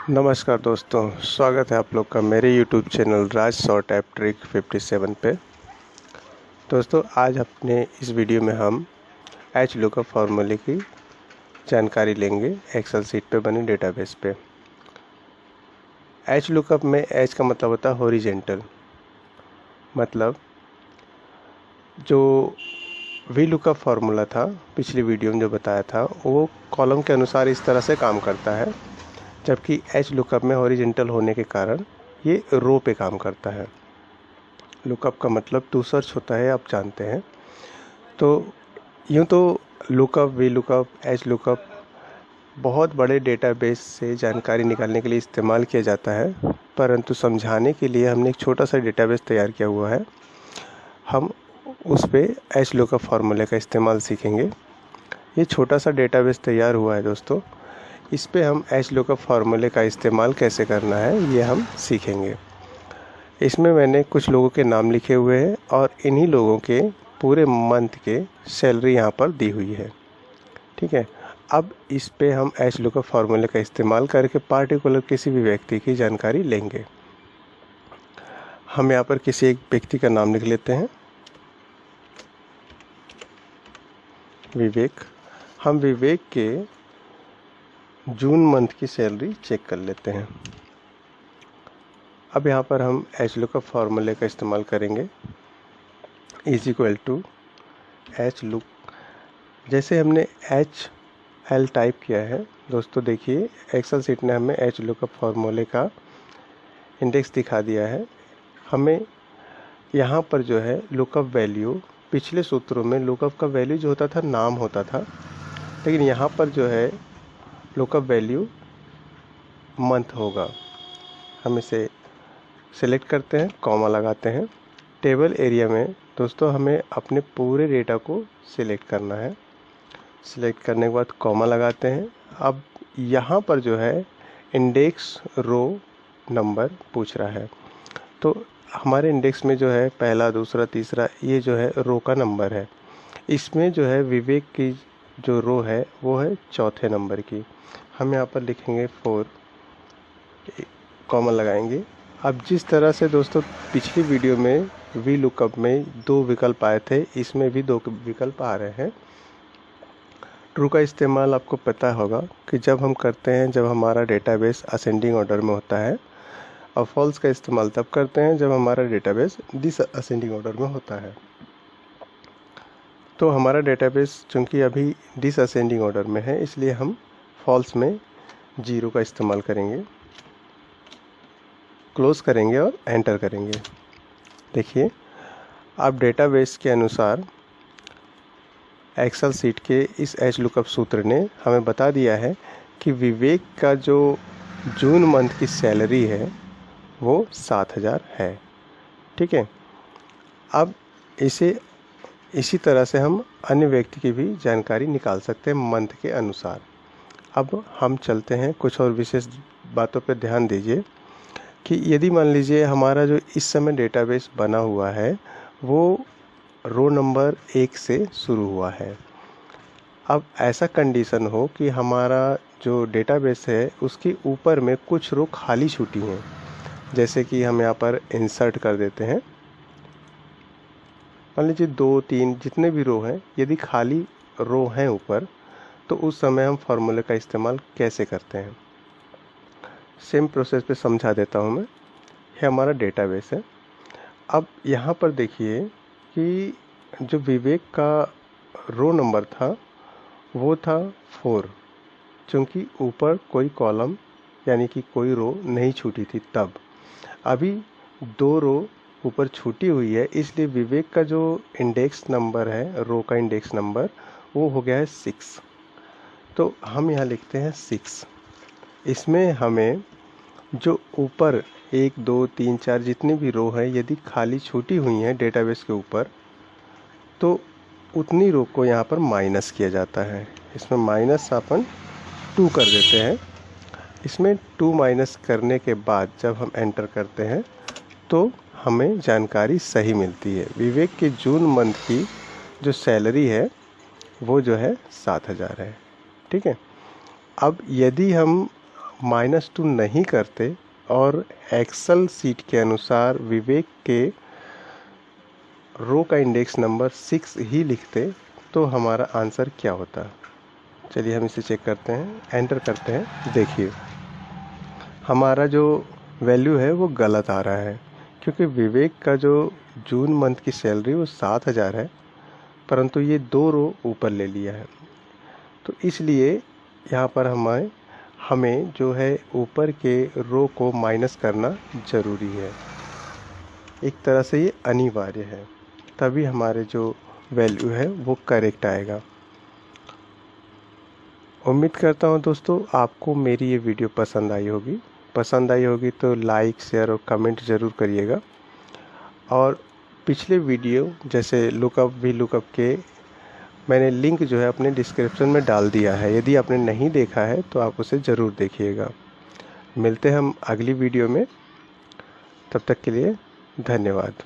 नमस्कार दोस्तों, स्वागत है आप लोग का मेरे YouTube चैनल राज शॉर्ट ऐप ट्रिक 57 पे। दोस्तों, आज अपने इस वीडियो में हम एच लुकअप फार्मूले की जानकारी लेंगे एक्सेल सीट पे बने डेटाबेस पे। एच लुकअप में एच का मतलब होता है हॉरिजेंटल, मतलब जो वी लुकअप फार्मूला था पिछली वीडियो में जो बताया था वो कॉलम के अनुसार इस तरह से काम करता है, जबकि एच लुकअप में हॉरिजेंटल होने के कारण ये रो पे काम करता है। लुकअप का मतलब टू सर्च होता है, आप जानते हैं। तो यूँ तो lookup, V lookup, H lookup बहुत बड़े डेटाबेस से जानकारी निकालने के लिए इस्तेमाल किया जाता है, परंतु समझाने के लिए हमने एक छोटा सा डेटाबेस तैयार किया हुआ है। हम उस पे एच लुकअप फार्मूले का इस्तेमाल सीखेंगे। ये छोटा सा डेटाबेस तैयार हुआ है दोस्तों, इस पे हम एच लुकअप फार्मूले का इस्तेमाल कैसे करना है ये हम सीखेंगे। इसमें मैंने कुछ लोगों के नाम लिखे हुए हैं और इन्हीं लोगों के पूरे मंथ के सैलरी यहाँ पर दी हुई है। ठीक है, अब इस पे हम एच लुकअप फार्मूले का इस्तेमाल करके पार्टिकुलर किसी भी व्यक्ति की जानकारी लेंगे। हम यहाँ पर किसी एक व्यक्ति का नाम लिख लेते हैं, विवेक। हम विवेक के जून मंथ की सैलरी चेक कर लेते हैं। अब यहाँ पर हम एच लुकअप फार्मूले का इस्तेमाल करेंगे, इज इक्वल टू एच लुक। जैसे हमने एच एल टाइप किया है दोस्तों, देखिए एक्सेल सीट ने हमें एच लुकअप फार्मूले का इंडेक्स दिखा दिया है। हमें यहाँ पर जो है लुकअप वैल्यू, पिछले सूत्रों में लुकअप का वैल्यू जो होता था नाम होता था, लेकिन यहाँ पर जो है लुकअप वैल्यू मंथ होगा। हम इसे सिलेक्ट करते हैं, कॉमा लगाते हैं। टेबल एरिया में दोस्तों हमें अपने पूरे डेटा को सिलेक्ट करना है। सिलेक्ट करने के बाद कॉमा लगाते हैं। अब यहाँ पर जो है इंडेक्स रो नंबर पूछ रहा है, तो हमारे इंडेक्स में जो है पहला, दूसरा, तीसरा, ये जो है रो का नंबर है। इसमें जो है विवेक की जो रो है वो है चौथे नंबर की। हम यहाँ पर लिखेंगे 4, कॉमा लगाएंगे। अब जिस तरह से दोस्तों पिछली वीडियो में वी लुकअप में 2 विकल्प आए थे, इसमें भी 2 विकल्प आ रहे हैं। ट्रू का इस्तेमाल आपको पता होगा कि जब हम करते हैं जब हमारा डेटाबेस असेंडिंग ऑर्डर में होता है, और फॉल्स का इस्तेमाल तब करते हैं जब हमारा डेटाबेस डिस असेंडिंग ऑर्डर में होता है। तो हमारा डेटाबेस चूँकि अभी डिस असेंडिंग ऑर्डर में है, इसलिए हम फॉल्स में 0 का इस्तेमाल करेंगे। क्लोज करेंगे और एंटर करेंगे। देखिए अब डेटाबेस के अनुसार एक्सेल सीट के इस एच लुकअप सूत्र ने हमें बता दिया है कि विवेक का जो जून मंथ की सैलरी है वो 7,000 है। ठीक है, अब इसी तरह से हम अन्य व्यक्ति की भी जानकारी निकाल सकते हैं मंथ के अनुसार। अब हम चलते हैं, कुछ और विशेष बातों पर ध्यान दीजिए कि यदि मान लीजिए हमारा जो इस समय डेटाबेस बना हुआ है वो रो नंबर 1 से शुरू हुआ है। अब ऐसा कंडीशन हो कि हमारा जो डेटाबेस है उसके ऊपर में कुछ रो खाली छूटी हैं, जैसे कि हम यहाँ पर इंसर्ट कर देते हैं। मान लीजिए 2, 3 जितने भी रो हैं, यदि खाली रो हैं ऊपर, तो उस समय हम फार्मूले का इस्तेमाल कैसे करते हैं, सेम प्रोसेस पे समझा देता हूँ मैं। ये हमारा डेटाबेस है। अब यहाँ पर देखिए कि जो विवेक का रो नंबर था वो था 4, क्योंकि ऊपर कोई कॉलम यानी कि कोई रो नहीं छूटी थी तब। अभी 2 रो ऊपर छूटी हुई है, इसलिए विवेक का जो इंडेक्स नंबर है, रो का इंडेक्स नंबर, वो हो गया है 6। तो हम यहाँ लिखते हैं 6। इसमें हमें जो ऊपर 1, 2, 3, 4 जितनी भी रो है यदि खाली छूटी हुई हैं डेटाबेस के ऊपर, तो उतनी रो को यहाँ पर माइनस किया जाता है। इसमें माइनस अपन 2 कर देते हैं। इसमें 2 माइनस करने के बाद जब हम एंटर करते हैं तो हमें जानकारी सही मिलती है। विवेक के जून मंथ की जो सैलरी है वो जो है 7,000 है। ठीक है, अब यदि हम -2 नहीं करते और एक्सेल सीट के अनुसार विवेक के रो का इंडेक्स नंबर 6 ही लिखते तो हमारा आंसर क्या होता। चलिए हम इसे चेक करते हैं, एंटर करते हैं। देखिए हमारा जो वैल्यू है वो गलत आ रहा है, क्योंकि विवेक का जो जून मंथ की सैलरी वो 7,000 है, परंतु ये 2 रो ऊपर ले लिया है। तो इसलिए यहाँ पर हमें जो है ऊपर के रो को माइनस करना ज़रूरी है। एक तरह से ये अनिवार्य है, तभी हमारे जो वैल्यू है वो करेक्ट आएगा। उम्मीद करता हूँ दोस्तों आपको मेरी ये वीडियो पसंद आई होगी तो लाइक, शेयर और कमेंट ज़रूर करिएगा। और पिछले वीडियो जैसे लुकअप के मैंने लिंक जो है अपने डिस्क्रिप्शन में डाल दिया है, यदि आपने नहीं देखा है तो आप उसे ज़रूर देखिएगा। मिलते हैं हम अगली वीडियो में, तब तक के लिए धन्यवाद।